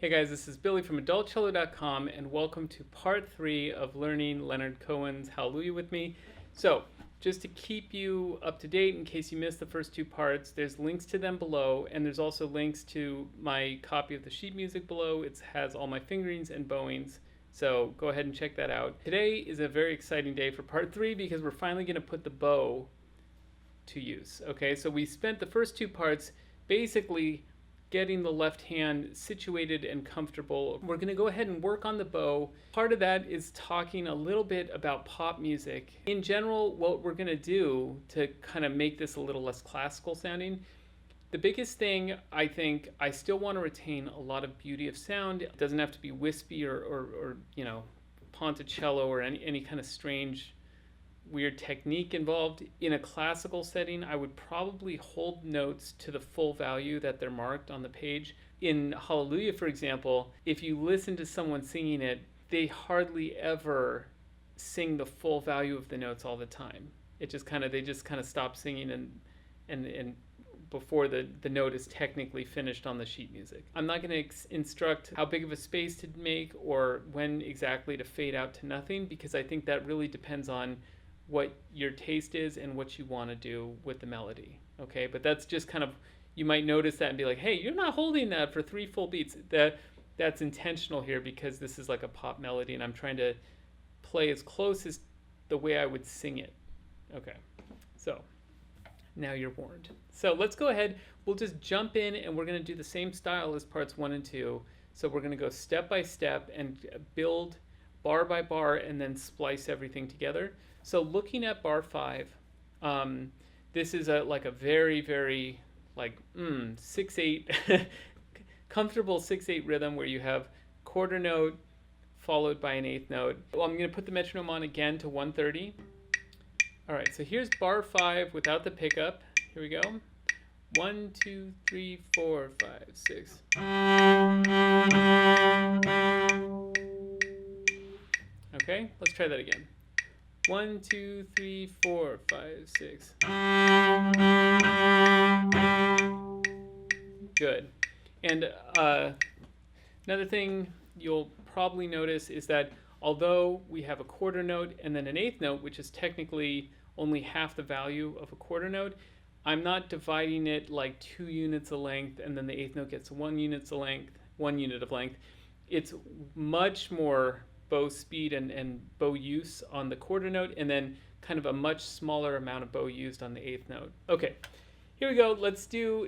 Hey guys, this is Billy from AdultCello.com and welcome to part 3 of learning Leonard Cohen's Hallelujah with me. So, just to keep you up to date in case you missed the first two parts, there's links to them below, and there's also links to my copy of the sheet music below. It has all my fingerings and bowings, so go ahead and check that out. Today is a very exciting day for part 3 because we're finally going to put the bow to use. Okay, so we spent the first two parts basically getting the left hand situated and comfortable. We're going to go ahead and work on the bow. Part of that is talking a little bit about pop music. In general, what we're going to do to kind of make this a little less classical sounding, the biggest thing, I think, I still want to retain a lot of beauty of sound. It doesn't have to be wispy or you know, ponticello or any kind of strange weird technique involved. In a classical setting, I would probably hold notes to the full value that they're marked on the page. In Hallelujah, for example, if you listen to someone singing it, they hardly ever sing the full value of the notes all the time. They just kind of stop singing and before the note is technically finished on the sheet music. I'm not going to instruct how big of a space to make or when exactly to fade out to nothing, because I think that really depends on what your taste is and what you want to do with the melody. Okay, but that's just kind of, you might notice that and be like, hey, you're not holding that for 3 full beats. That's intentional here because this is like a pop melody and I'm trying to play as close as the way I would sing it. Okay, so now you're warned. So let's go ahead, we'll just jump in and we're going to do the same style as parts 1 and 2. So we're going to go step by step and build bar by bar and then splice everything together. So looking at bar 5, this is like a very, very like 6/8 comfortable 6/8 rhythm where you have quarter note followed by an eighth note. Well, I'm going to put the metronome on again to 130. All right, so here's bar 5 without the pickup. Here we go. 1, 2, 3, 4, 5, 6. Okay, let's try that again. 1, 2, 3, 4, 5, 6. Good. And another thing you'll probably notice is that although we have a quarter note and then an eighth note, which is technically only half the value of a quarter note, I'm not dividing it like 2 units of length and then the eighth note gets 1 unit of length. It's much more bow speed and bow use on the quarter note, and then kind of a much smaller amount of bow used on the eighth note. Okay, here we go. Let's do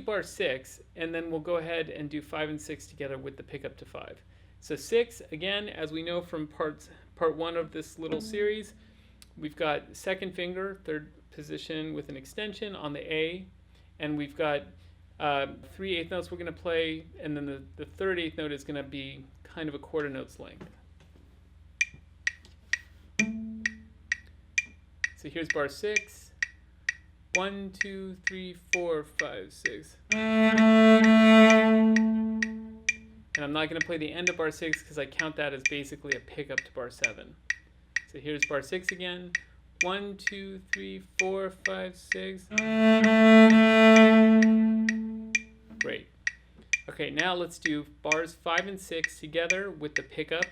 bar 6, and then we'll go ahead and do 5 and 6 together with the pickup to 5. So 6, again, as we know from part 1 of this little series, we've got second finger, third position with an extension on the A, and we've got 3 eighth notes we're going to play, and then the third eighth note is going to be kind of a quarter note's length. So here's bar 6. 1, 2, 3, 4, 5, 6. And I'm not going to play the end of bar 6 because I count that as basically a pickup to bar 7. So here's bar 6 again. 1, 2, 3, 4, 5, 6. Great. Okay, now let's do bars 5 and 6 together with the pickup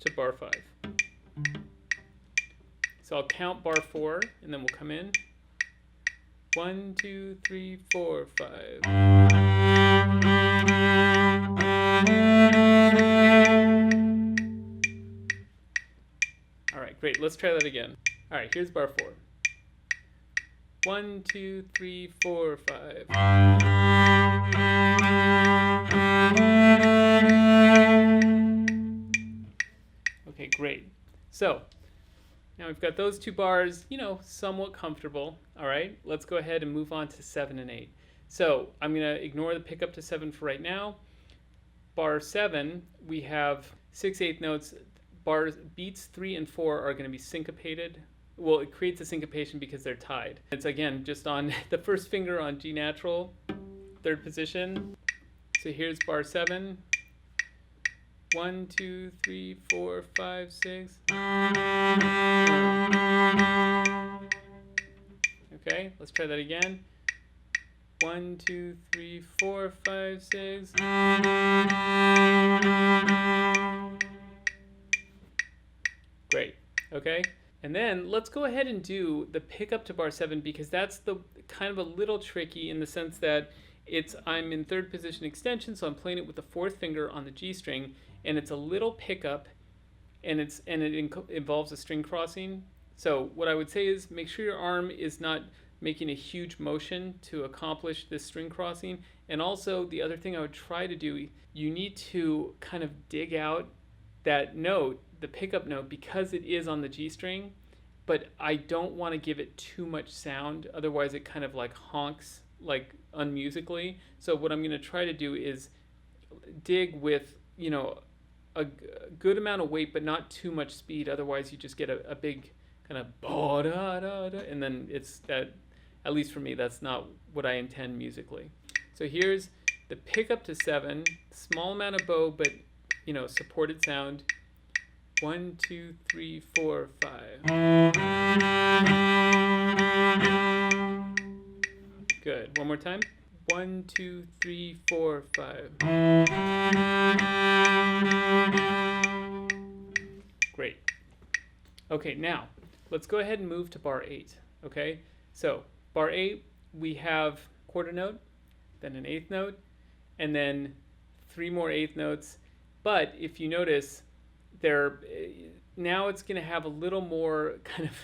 to bar 5. So I'll count bar 4 and then we'll come in. 1, 2, 3, 4, 5. All right, great. Let's try that again. All right, here's bar 4. 1, 2, 3, 4, 5. Okay, great. So now we've got those 2 bars, you know, somewhat comfortable. All right, let's go ahead and move on to 7 and 8. So I'm going to ignore the pickup to 7 for right now. Bar 7, we have 6/8 notes. Beats 3 and 4 are going to be syncopated. Well, it creates a syncopation because they're tied. It's again just on the first finger on G natural, third position. So here's bar 7. 1, 2, 3, 4, 5, 6. Okay, let's try that again. 1, 2, 3, 4, 5, 6. Okay? And then let's go ahead and do the pickup to bar 7, because that's the kind of a little tricky in the sense that I'm in third position extension, so I'm playing it with the fourth finger on the G string, and it's a little pickup, and it involves a string crossing. So what I would say is make sure your arm is not making a huge motion to accomplish this string crossing. And also the other thing I would try to do, you need to kind of dig out that note, the pickup note, because it is on the G string, but I don't want to give it too much sound, otherwise it kind of like honks like unmusically. So what I'm going to try to do is dig with, you know, a good amount of weight, but not too much speed, otherwise you just get a big kind of ba da da da, and then it's that, at least for me, that's not what I intend musically. So here's the pickup to 7, small amount of bow, but you know, supported sound. 1, 2, 3, 4, 5. Good. One more time. 1, 2, 3, 4, 5. Great. Okay, now let's go ahead and move to bar 8. Okay, so bar 8, we have quarter note, then an eighth note, and then 3 more eighth notes. But if you notice, now it's going to have a little more kind of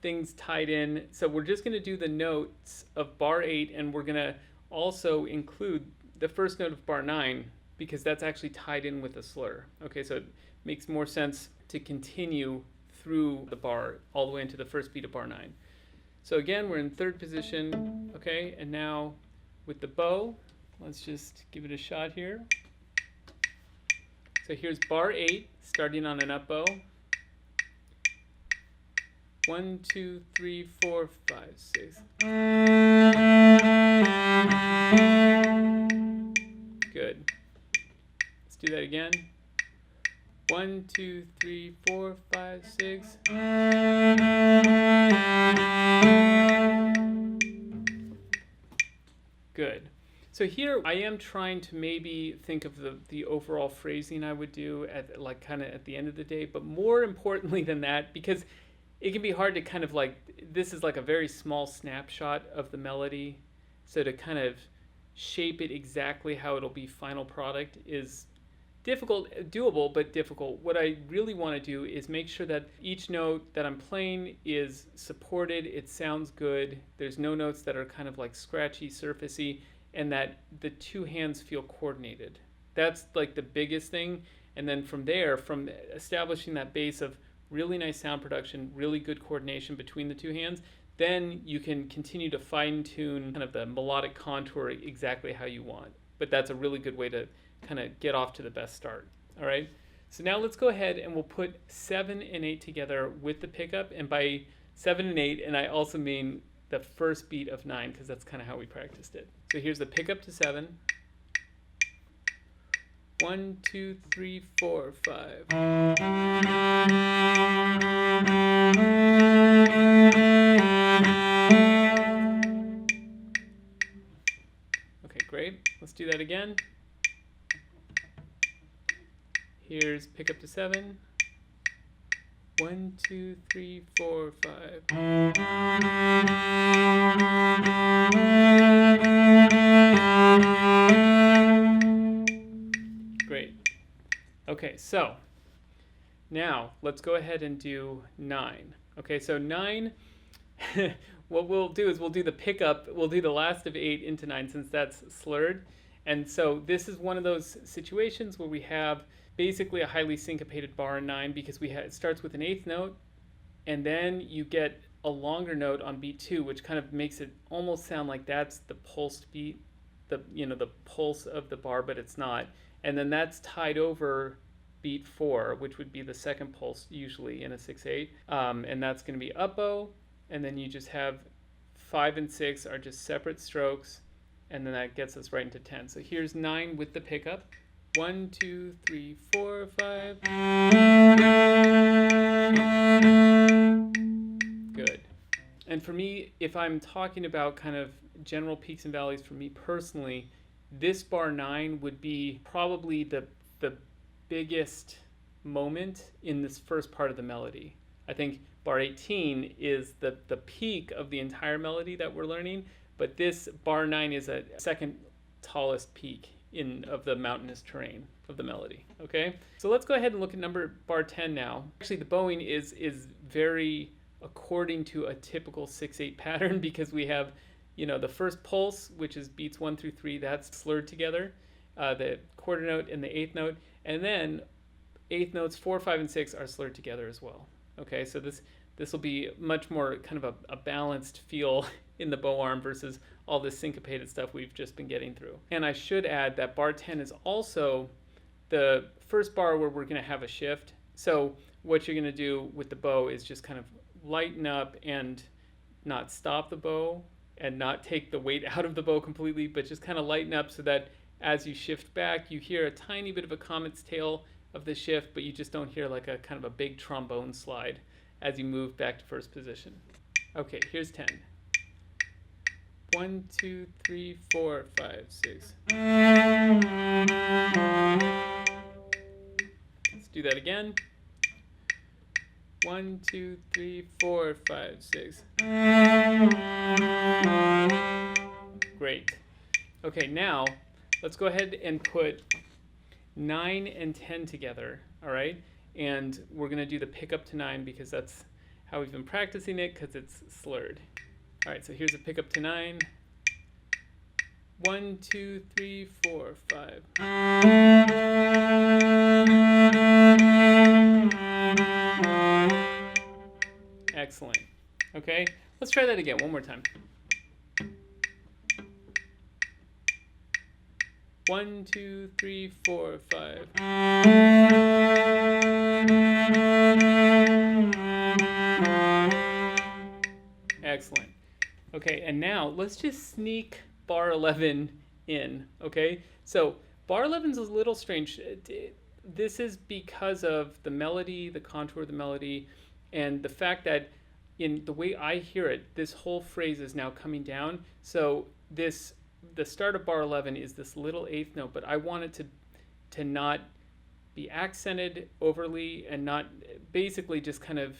things tied in. So we're just going to do the notes of bar 8, and we're going to also include the first note of bar 9, because that's actually tied in with a slur. Okay, so it makes more sense to continue through the bar all the way into the first beat of bar 9. So again, we're in third position. Okay, and now with the bow, let's just give it a shot here. So here's bar 8, starting on an up bow. 1, 2, 3, 4, 5, 6. Good. Let's do that again. 1, 2, 3, 4, 5, 6. Good. So here I am trying to maybe think of the overall phrasing I would do at like kind of at the end of the day, but more importantly than that, because it can be hard to kind of like, this is like a very small snapshot of the melody, so to kind of shape it exactly how it'll be final product is difficult, doable, but difficult. What I really want to do is make sure that each note that I'm playing is supported, it sounds good, there's no notes that are kind of like scratchy, surfacey, and that the two hands feel coordinated. That's like the biggest thing. And then from there, from establishing that base of really nice sound production, really good coordination between the two hands, then you can continue to fine tune kind of the melodic contour exactly how you want. But that's a really good way to kind of get off to the best start. All right. So now let's go ahead and we'll put 7 and 8 together with the pickup. And by 7 and 8, and I also mean the first beat of 9, because that's kind of how we practiced it. So here's the pickup to 7. 1, 2, 3, 4, 5. Okay, great. Let's do that again. Here's pickup to 7. 1, 2, 3, 4, 5. Great. Okay, so now let's go ahead and do 9. Okay, so 9, what we'll do is we'll do the pickup, we'll do the last of 8 into 9 since that's slurred. And so this is one of those situations where we have basically a highly syncopated bar in 9, because it starts with an eighth note, and then you get a longer note on beat 2, which kind of makes it almost sound like that's the pulsed beat, the pulse of the bar, but it's not. And then that's tied over beat 4, which would be the second pulse usually in a 6/8, and that's going to be up bow, and then you just have 5 and 6 are just separate strokes, and then that gets us right into 10. So here's 9 with the pickup. 1, 2, 3, 4, 5. Good. And for me, if I'm talking about kind of general peaks and valleys, for me personally, this bar 9 would be probably the biggest moment in this first part of the melody. I think bar 18 is the peak of the entire melody that we're learning, but this bar 9 is a second tallest peak of the mountainous terrain of the melody. Okay, so let's go ahead and look at bar 10 now. Actually, the bowing is very according to a typical 6/8 pattern, because we have, the first pulse, which is beats 1 through 3, that's slurred together, the quarter note and the eighth note, and then eighth notes 4, 5, and 6 are slurred together as well. Okay, so this will be much more kind of a balanced feel in the bow arm versus all this syncopated stuff we've just been getting through. And I should add that bar 10 is also the first bar where we're going to have a shift. So what you're going to do with the bow is just kind of lighten up and not stop the bow and not take the weight out of the bow completely, but just kind of lighten up so that as you shift back, you hear a tiny bit of a comet's tail of the shift, but you just don't hear like a kind of a big trombone slide as you move back to first position. Okay, here's 10. 1, 2, 3, 4, 5, 6. Let's do that again. 1, 2, 3, 4, 5, 6. Great. Okay, now let's go ahead and put 9 and 10 together, all right? And we're going to do the pickup to 9 because that's how we've been practicing it, because it's slurred. All right, so here's a pickup to 9. 1, 2, 3, 4, 5. Excellent. Okay, let's try that again one more time. 1, 2, 3, 4, 5. Excellent. Okay, and now let's just sneak bar 11 in, okay? So bar 11 is a little strange. This is because of the melody, the contour of the melody, and the fact that in the way I hear it, this whole phrase is now coming down. So the start of bar 11 is this little eighth note, but I want it to not be accented overly and not basically just kind of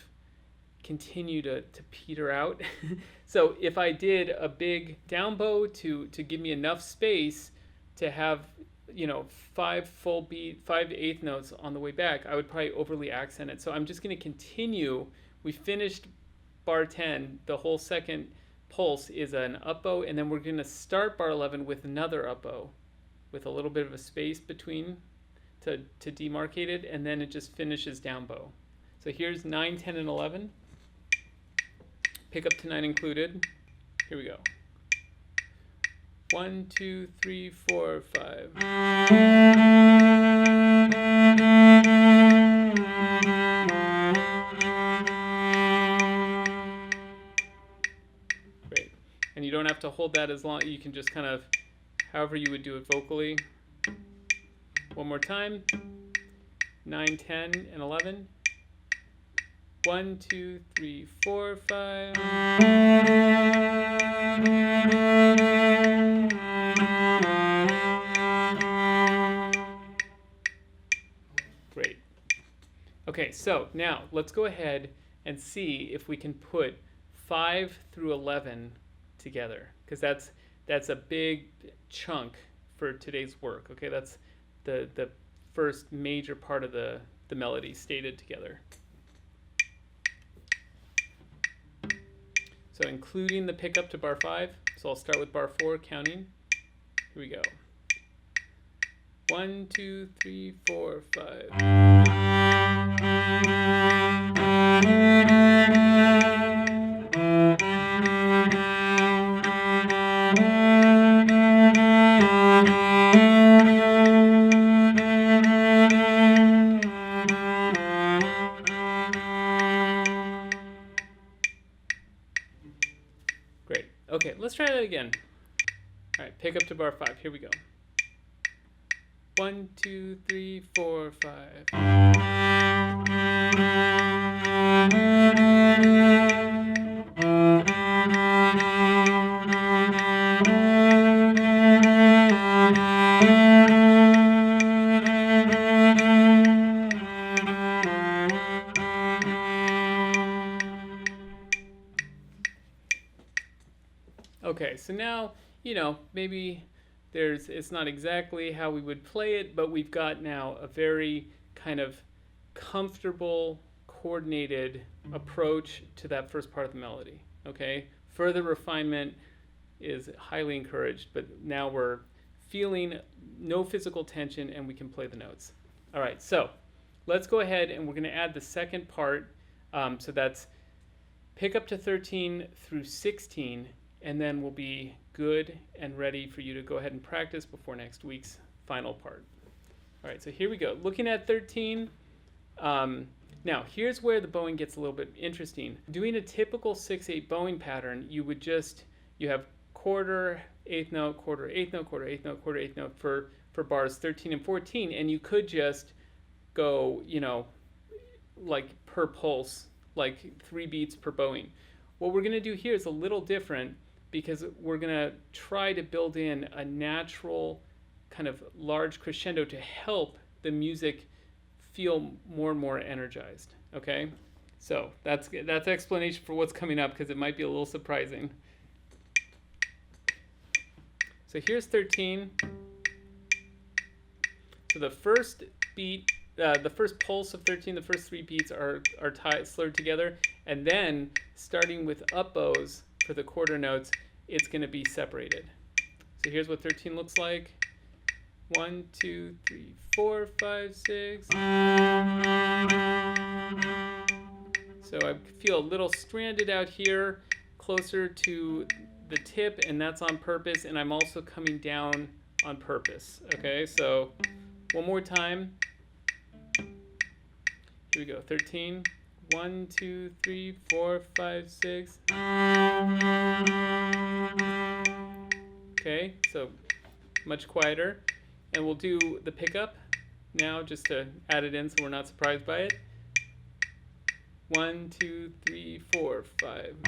continue to peter out. So if I did a big down bow to give me enough space to have 5 eighth notes on the way back, I would probably overly accent it. So I'm just going to continue. We finished bar 10. The whole second pulse is an up bow, and then we're going to start bar 11 with another up bow with a little bit of a space between to demarcate it, and then it just finishes down bow. So here's 9, 10, and 11. Pick up to 9 included. Here we go. 1, 2, 3, 4, 5. Great. And you don't have to hold that as long. You can just kind of, however you would do it vocally. One more time. 9, 10, and 11. 1, 2, 3, 4, 5. Great. Okay, so now let's go ahead and see if we can put 5 through 11 together, because that's a big chunk for today's work. Okay, that's the first major part of the melody stated together. So including the pickup to bar 5. So I'll start with bar 4, counting. Here we go. 1, 2, 3, 4, 5. Great. Okay, let's try that again. All right, pick up to bar 5. Here we go. 1, 2, 3, 4, 5. Okay, so now, maybe it's not exactly how we would play it, but we've got now a very kind of comfortable, coordinated approach to that first part of the melody. Okay, further refinement is highly encouraged, but now we're feeling no physical tension and we can play the notes. All right, so let's go ahead and we're going to add the second part. So that's pick up to 13 through 16, and then we'll be good and ready for you to go ahead and practice before next week's final part. All right, so here we go. Looking at 13, now here's where the bowing gets a little bit interesting. Doing a typical 6/8 bowing pattern, you have quarter, eighth note, quarter, eighth note, quarter, eighth note, quarter, eighth note for bars 13 and 14, and you could just go, like per pulse, like 3 beats per bowing. What we're going to do here is a little different because we're going to try to build in a natural kind of large crescendo to help the music feel more and more energized. Okay, so that's explanation for what's coming up because it might be a little surprising. So here's 13. So the first beat, the first pulse of 13, the first 3 beats are slurred together, and then starting with up bows for the quarter notes, it's going to be separated. So here's what 13 looks like. 1, 2, 3, 4, 5, 6. So I feel a little stranded out here, closer to the tip, and that's on purpose, and I'm also coming down on purpose. Okay, so one more time. Here we go. 13. 1, 2, 3, 4, 5, 6. Okay, so much quieter. And we'll do the pickup now just to add it in so we're not surprised by it. 1, 2, 3, 4, 5.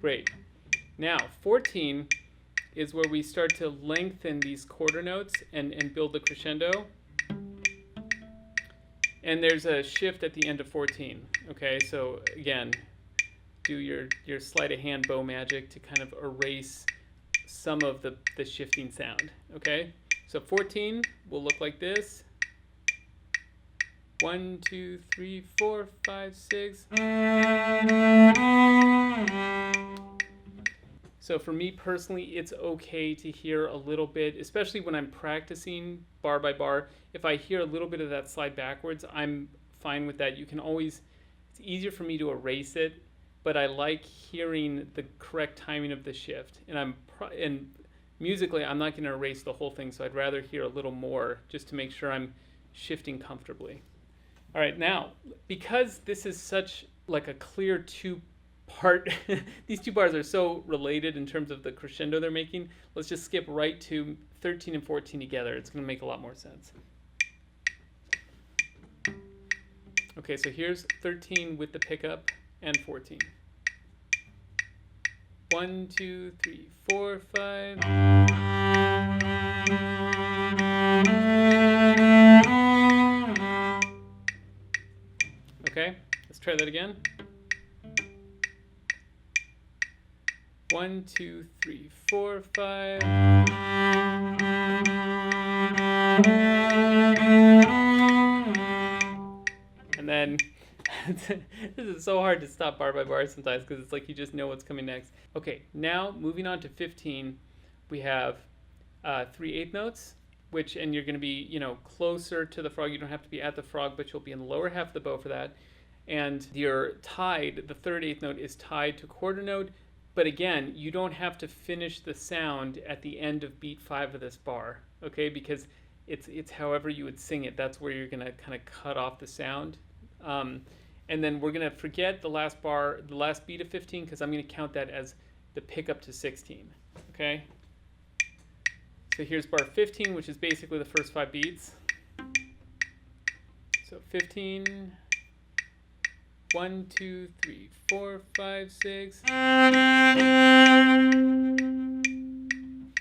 Great. Now, 14 is where we start to lengthen these quarter notes and build the crescendo. And there's a shift at the end of 14. Okay, so again, do your sleight of hand bow magic to kind of erase some of the shifting sound. Okay, so 14 will look like this. 1, 2, 3, 4, 5, 6. So for me personally, it's okay to hear a little bit, especially when I'm practicing bar by bar. If I hear a little bit of that slide backwards, I'm fine with that. It's easier for me to erase it, but I like hearing the correct timing of the shift. And musically, I'm not going to erase the whole thing, so I'd rather hear a little more just to make sure I'm shifting comfortably. All right, now, because this is such like a clear two-part, these 2 bars are so related in terms of the crescendo they're making, let's just skip right to 13 and 14 together. It's going to make a lot more sense. Okay, so here's 13 with the pickup and 14. 1, 2, 3, 4, 5. Okay, let's try that again. 1, 2, 3, 4, 5. And then this is so hard to stop bar by bar sometimes because it's like you just know what's coming next. Okay, now moving on to 15, we have 3/8 notes, and you're going to be, closer to the frog. You don't have to be at the frog, but you'll be in the lower half of the bow for that. And you're tied, the 3rd 8th note is tied to quarter note, but again, you don't have to finish the sound at the end of beat 5 of this bar, okay? Because it's however you would sing it. That's where you're going to kind of cut off the sound. And then we're going to forget the last bar, the last beat of 15, because I'm going to count that as the pickup to 16, okay? So here's bar 15, which is basically the first 5 beats. So 15, 1, 2, 3, 4, 5, 6.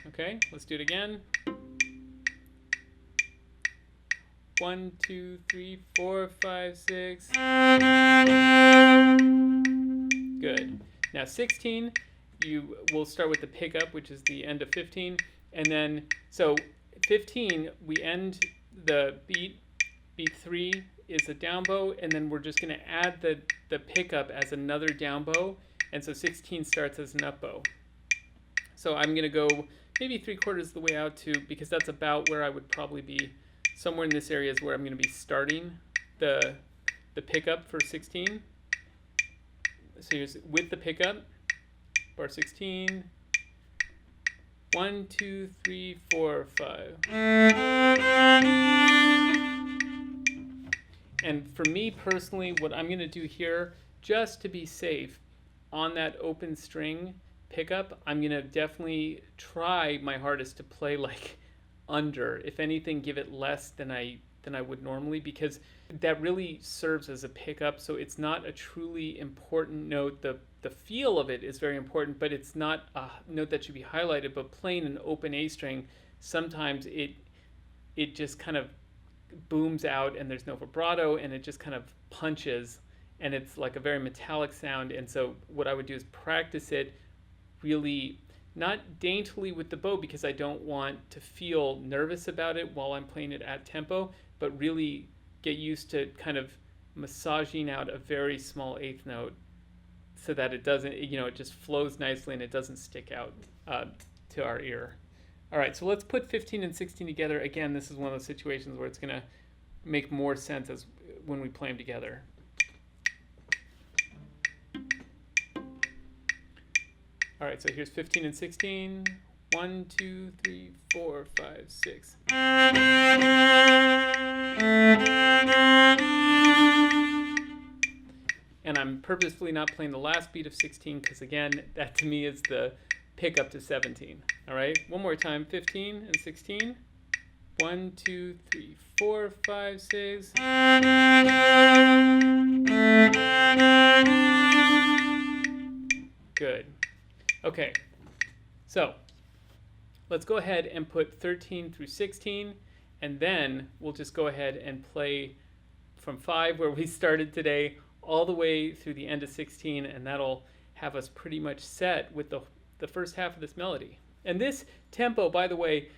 Okay, let's do it again. 1, 2, 3, 4, 5, 6. Good. Now 16, you will start with the pickup, which is the end of 15, and then so 15 we end the beat 3 is a down bow, and then we're just going to add the pickup as another down bow, and so 16 starts as an up bow. So I'm going to go maybe 3/4 of the way out to, because that's about where I would probably be. Somewhere in this area is where I'm going to be starting the pickup for 16. So here's with the pickup, bar 16, 1, 2, 3, 4, 5. And for me personally, what I'm going to do here, just to be safe, on that open string pickup, I'm going to definitely try my hardest to play like under. If anything, give it less than I would normally, because that really serves as a pickup. So it's not a truly important note. The feel of it is very important, but it's not a note that should be highlighted. But playing an open A string, sometimes it just kind of booms out and there's no vibrato, and it just kind of punches, and it's like a very metallic sound. And so what I would do is practice it really not daintily with the bow, because I don't want to feel nervous about it while I'm playing it at tempo, but really get used to kind of massaging out a very small eighth note so that it doesn't, it just flows nicely and it doesn't stick out to our ear. All right, so let's put 15 and 16 together. Again, this is one of those situations where it's going to make more sense as when we play them together. All right, so here's 15 and 16. 1, 2, 3, 4, 5, 6. And I'm purposefully not playing the last beat of 16, because again, that to me is the pickup to 17. All right, one more time, 15 and 16. 1, 2, 3, 4, 5, 6. Good. Okay, so let's go ahead and put 13 through 16, and then we'll just go ahead and play from 5, where we started today, all the way through the end of 16, and that'll have us pretty much set with the first half of this melody. And this tempo, by the way,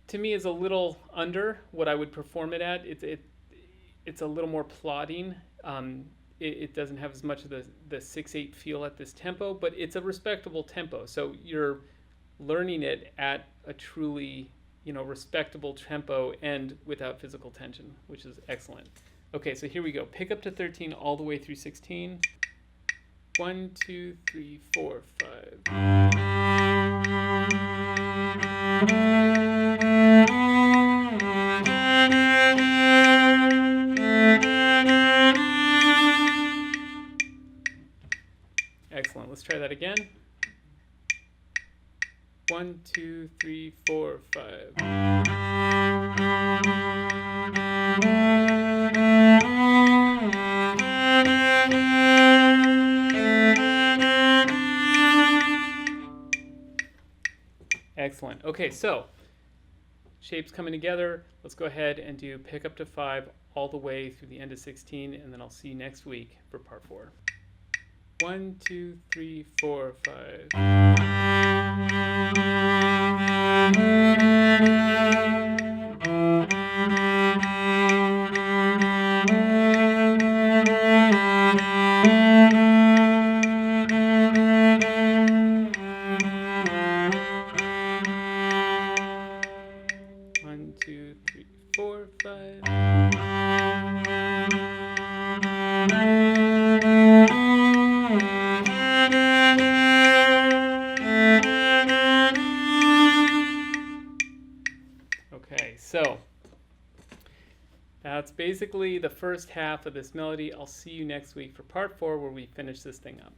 to me is a little under what I would perform it at. It's a little more plodding. It doesn't have as much of the 6/8 feel at this tempo, but it's a respectable tempo. So you're learning it at a truly, respectable tempo and without physical tension, which is excellent. Okay, so here we go. Pick up to 13 all the way through 16. 1, 2, 3, 4, 5. Excellent. Let's try that again. 1, 2, 3, 4, 5. Excellent. Okay, so shapes coming together. Let's go ahead and do pick up to 5 all the way through the end of 16, and then I'll see you next week for part 4. 1, 2, 3, 4, 5. Okay, so that's basically the first half of this melody. I'll see you next week for part 4, where we finish this thing up.